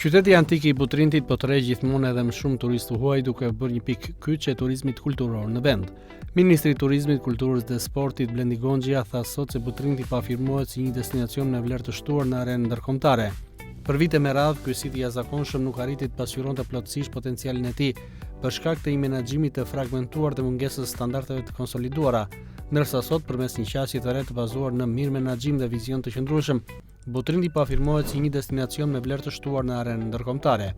Qyteti antik I Butrintit po tërheq gjithmonë edhe më shumë turistë huaj duke bërë një pikë kyçe e turizmit kulturor në vend. Ministri I Turizmit, Kulturës dhe Sportit Blendi Gonxhia tha sot se Butrinti pafirmohet si një destinacion me vlerë të shtuar në arenë ndërkombëtare. Për vite me radhë, ky sit I jashtëzakonshëm nuk arriti të pasqyronte plotësisht potencialin e tij për shkak të një menaxhimit të fragmentuar dhe mungesës standardeve të konsoliduara, ndërsa sot përmes një qasje të re të bazuar në mirë menaxhim dhe vizion të qëndrueshëm, Butrinti pafirmohet si një destinacion me vlerë të shtuar në arenë ndërkombëtare.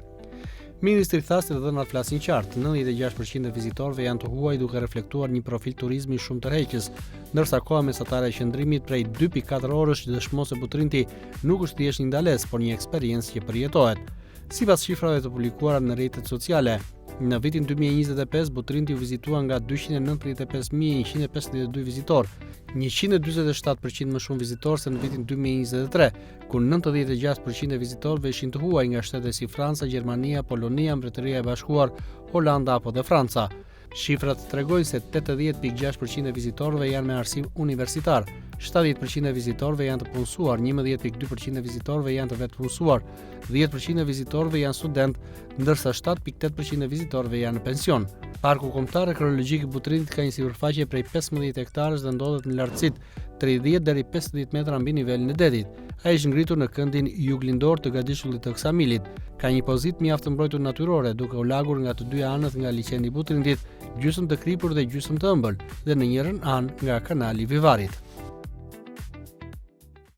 Ministri tha se të dhënat flasin qartë, 96% e vizitorëve janë të huaj duke reflektuar një profil turizmi shumë tërheqës, ndërsa koha mesatare e qëndrimit prej 2.4 orësh dëshmon se Butrinti nuk është thjesht një ndalesë, por një eksperiencë që përjetohet. Sipas shifrave të publikuara në rrjetet sociale, në vitin 2025 Butrinti u vizitua nga 295.152 vizitor, 147% më shumë vizitor se në vitin 2023, ku 96% e vizitorëve ishin të huaj nga shtete si Franca, Gjermania, Polonia, Mbretëria e Bashkuar, Holanda apo dhe Franca. Shifrat tregojnë se 80.6% e vizitorëve janë me arsim universitar, 70% e vizitorëve janë të punësuar, 11.2% e vizitorëve janë të vetëpunësuar, 10% e vizitorëve janë student, ndërsa 7.8% e vizitorëve janë në pension. Parku kombëtar arkeologjik I Butrintit ka një sipërfaqe prej 15 hektarësh dhe ndodhet në lartësitë 30 deri 50 metra mbi nivelin e detit. Ai është ngritur në këndin juglindor të gadishullit të Ksamilit. Ka një pozitë mjaft të mbrojtur natyrore, duke u lagur nga të dy anët nga liçeni I Butrintit, gjysmë të kripur dhe gjysmë të ëmbël, dhe në njërin anë nga kanali I Vivarit.